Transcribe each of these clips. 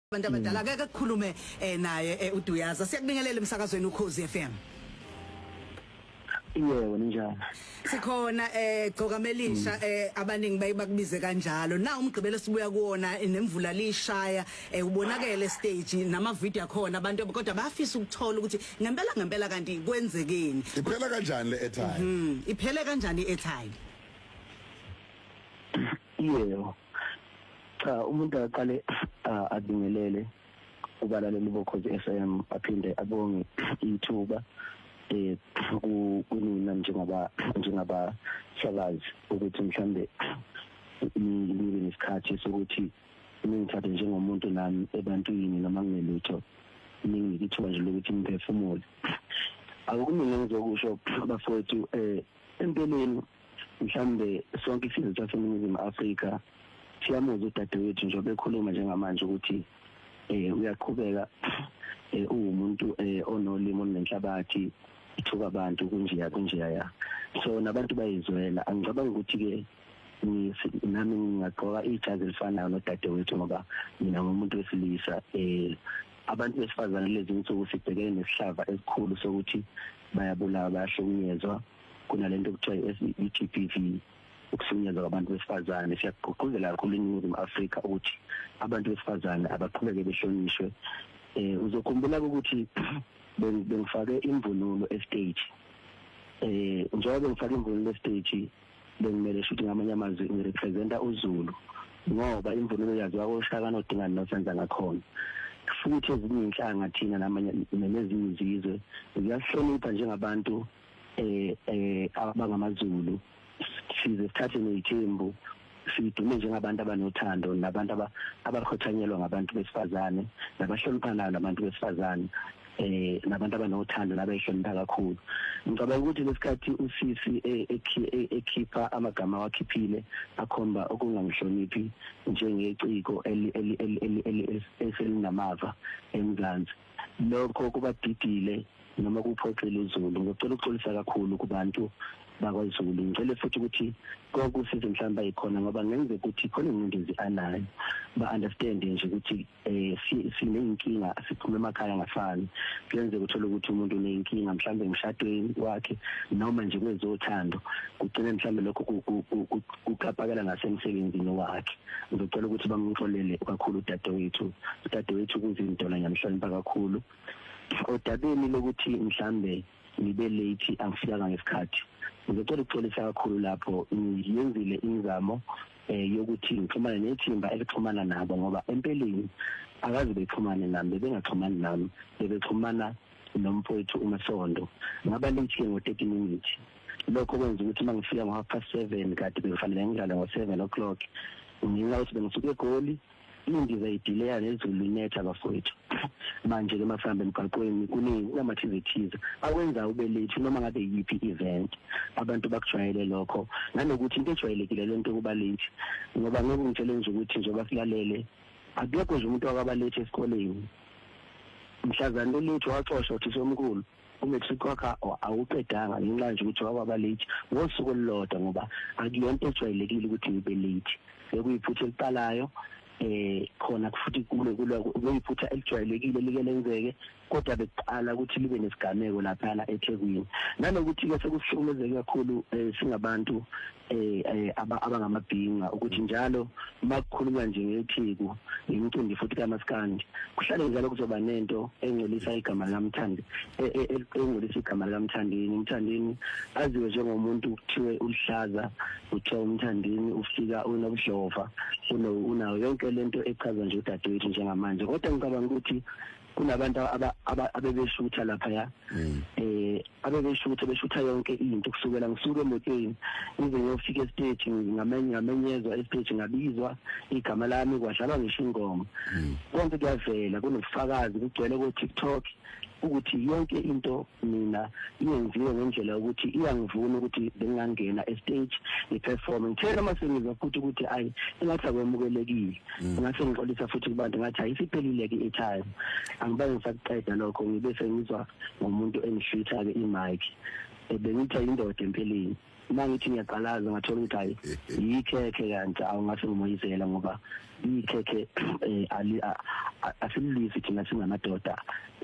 Abantu abadala ake kukhulume naye uDuyaza siyakubingelela emsakazweni uKhosi FM. Yebo njalo. Sikhona gcoka melisha abaningi bayibakubize kanjalo. Na umgqibelo sibuya kuona nemvula lishaya ubonakele stage nama video akhona abantu kodwa bafisa ukuthola ukuthi ngempela kanti kwenzekeni. Iphela kanjani le airtime? Iphele kanjani airtime? Yebo. Cha umuntu aqale adingelele ubalaleli boKhosi FM aphinde abonge ithuba kunina njengaba shakazi ukuthi mhlambe nibe nesikhathi sokuthi ningithathe njengomuntu nami ebantwini noma nginelutho ningithuba nje lokuthi ngiphefumule. Akukuningi ngizokusho bafowethu empeleni mhlambe sonke isizwe saseNingizimu Afrika siyamuzwa udadewethu njengoba ekhuluma njengamanje ukuthi uyaqhubeka umuntu onolimo nenhlabathi ithuka abantu kunjeya so nabantu bayizwela angicabanga ukuthi ke nami ngingaqoka ijazi elifanayo nodadewethu ngoba mina ngumuntu wesilisa abantu besifazane lezi insuku sibhekene nesihlava esikhulu sokuthi bayabulawa bayahlukunyezwa kunalento okuthiwa i-GBV ukuhlukunyezwa kwabantu besifazane siyagqugquzela kakhulu eNingizimu Afrika ukuthi abantu besifazane abaqhubeke behlonishwe. Uzokhumbula ukuthi bengifake imvunulo estage njengoba bengifake imvunulo estage bengimele futhi ngamanye amazwi ngirepresenta uZulu ngoba imvunulo yaziwa koShaka noDingani noSenza ngakhona futhi ezinye inhlanga thina namanye nezinye izizwe ziyahlonipha njengabantu abangamaZulu sizithathe nezithembu sidume njengabantu abanothando nabantu abakhothanyelwa ngabantu besifazane nabahloniphana nabantu besifazane nabantu abanothando nabayihlonipha kakhulu. Ngicabanga ukuthi lesikhathi usisi ekhipha amagama wakhiphile akhomba okungamhloniphi njengeciko eselinamava eMzansi lokho kubadidile noma kuphoxela uZulu. Ngicela ukuxolisa kakhulu kubantu bakwaZulu ngicela futhi ukuthi kokusiza mhlamba ikhona ngoba ngenze ukuthi khona ingcindezi anayo ba understand nje ukuthi sinenkinga siphuma emakhaya ngafani kuyenze ukuthola ukuthi umuntu unenkinga mhlawumbe emshadweni wakhe noma nje kwezothando kugcina mhlawumbe lokho kuqhapakela nasemsebenzini wakhe. Ngicela ukuthi bamxolele kakhulu udadewethu kuzinto la nyamhlonipha kakhulu odabeni lokuthi mhlawumbe nibe late angifikanga ngesikhathi. Ngicela ukuxolisa kakhulu lapho ngiyenzile ingamo yokuthi ngixhumane nethimba elixhumana nabo ngoba empeleni akazi bexhumane nami bengaxhumani nami bexhumana nomfowethu uMasondo ngaba late ngo30 minutes lokho kwenza ukuthi mangifika ngo7:30 kade bekufanele ngidlale ngo7:00 ngiyala ukuthi bengisuke eGoli indiza idelay nezulu linetha bafowethu manje ke masihamba emgaqweni kunamathizithiza akwenza ube late noma ngabe yipi event abantu bakujwayele lokho nanokuthi into ejwayelekile lento kuba late ngoba ngeke ngitshele nje ukuthi njengoba silalele akekho nje umuntu wakaba late esikoleni mhlazana lo late waxoshwa uthi somkhulu umetric wakhe awuqedanga ngenxa nje ukuthi waba late ngosuku olulodwa ngoba akuyonto ejwayelekile ukuthi ube late bekuyiphutha eliqalayo khona futhi kuyiphutha elijwayelekile likelenzeke kodwa beqala ukuthi libe nesigameko lapha eThekwini nanokuthi ke sekuhlukumezeke kakhulu singabantu abangamabhinga ukuthi njalo makukhulunywa nje ngeTheku imicimbi futhi kaMaskandi kuhlale njalo kuzoba nento engcolisa igama likaMthandi engcolisa igama likaMthandeni. uMthandeni aziwe njengomuntu kuthiwe uhlaza uthiwa uMthandeni ufika unobudlova unayo yonke lento echaza nje udadewethu njengamanje kodwa ngicabanga ukuthi kunabantu abebeshutha lapha abebeshutha yonke into kusukela ngisuke emotweni ize ngiyofika estage ngamenyezwa estage ngabizwa igama lami kwadlalwa ngisho ingoma konke kuyavela kunobufakazi kugcwele ku TikTok ukuthi yonke into mina iyenziwe ngendlela yokuthi iyangivuna ukuthi bengangena estage iperform ngithela masengiza futhi ukuthi ayi engathi akwemukelekile ngathi ngixolisa futhi kubantu ngathi ayisiphelile ke eTime angibaye ngisaqeda lokho ngibe sengizwa ngomuntu engishitha ke imic bengitha indoda empeleni mangithi ngiyaqalaza ngathola ukuthi hayi yikhekhe kanti awungase ngimoyizela ngoba ikhekhe asilisi thina singamadoda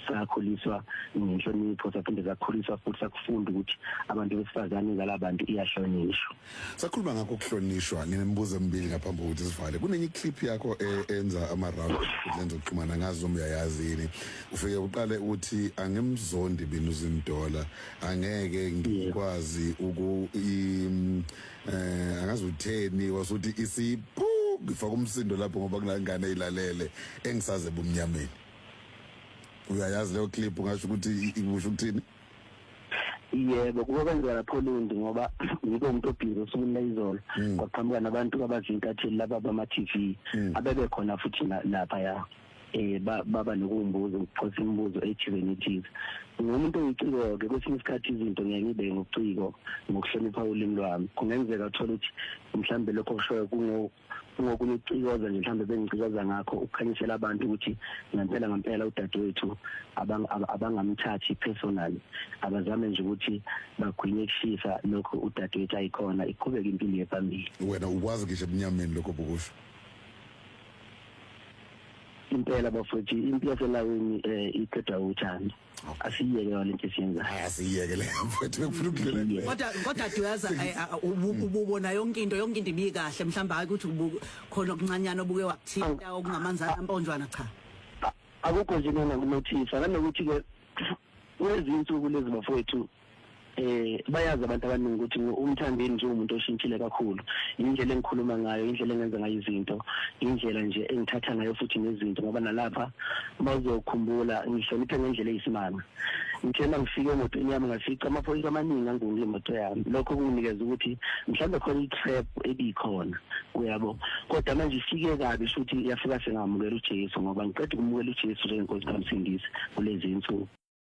sakhuliswa ngenhlonipho saphinde sakhuliswa futhi sakufunda ukuthi abantu besifazane ngalabantu iyahlonishwa. Sakhuluma ngakho ukuhlonishwa nginemibuzo emibili ngaphambi kokuthi sivale. Kunenye clip yakho enza ama-round lenzo kuxhumana ngazo uyayazini. Ufike uqale uthi angimzondi bini uZimdola angeke ngikwazi angazi utheni wasuthi isiphu ngifaka umsindo lapho ngoba kunangane ilalele engisaze bumnyameni. Uyayazi leyo clip ungasho ukuthi ibusho ukuthini? Yebo kubenza lapho Lundi ngoba ngike umuntu obhizi usukwini izolo kwaqhamuka nabantu abazintatheli laba bama TV abebe khona futhi lapha ya baba nokumbuza ukuphosa imibuzo ethivenities ngomuntu oyiciko ke kwesinye isikhathi izinto ngiyangibe ngokuciko ngokuhlonipha ulimi lwami kungenzeka uthola ukuthi mhlambe lokho kushoyo kungokunicikoza nje mhlambe bengicikoza ngakho ukukhanyisela abantu ukuthi ngempela udadewethu abangamthathi personally abazame nje ukuthi bagwinye kushisa lokho udadewethu ayikhona iqhubeka impilo yephambili. Wena ukwazi ngisho ebunyameni lokho bukusho impela bafowethu impilo yaselaweni iqeda uthando asiyeke lento esiyenza asiyeke le mfowethu bekufuna ukudlula kodwa duyaza ububona yonke into ibikahle mhlamba hayi ukuthi khona okuncanyana obuke wakuthinta okungamanzana amponjwana cha akukho nje mina nginothisa nanokuthi ke kwezinsuku lezi bafowethu bayazi abantu abaningi ukuthi uMthandeni nje umuntu oshintshile kakhulu indlela engikhuluma ngayo indlela engenza ngayo izinto indlela nje engithatha ngayo futhi nezinto ngoba nalapha bazokhumbula ngihloniphe ngendlela eyisimanga ngithena ngifike emotweni yami ngafica amaphoyisa amaningi angungile imoto yami lokho kunginikeza ukuthi mhlawumbe khona i-trap ebikhona uyabo kodwa manje ifike kabi futhi yafika sengamukela uJesu ngoba ngiqeda ukumukela uJesu njengenkosi kaMsindisi kulezi insuku.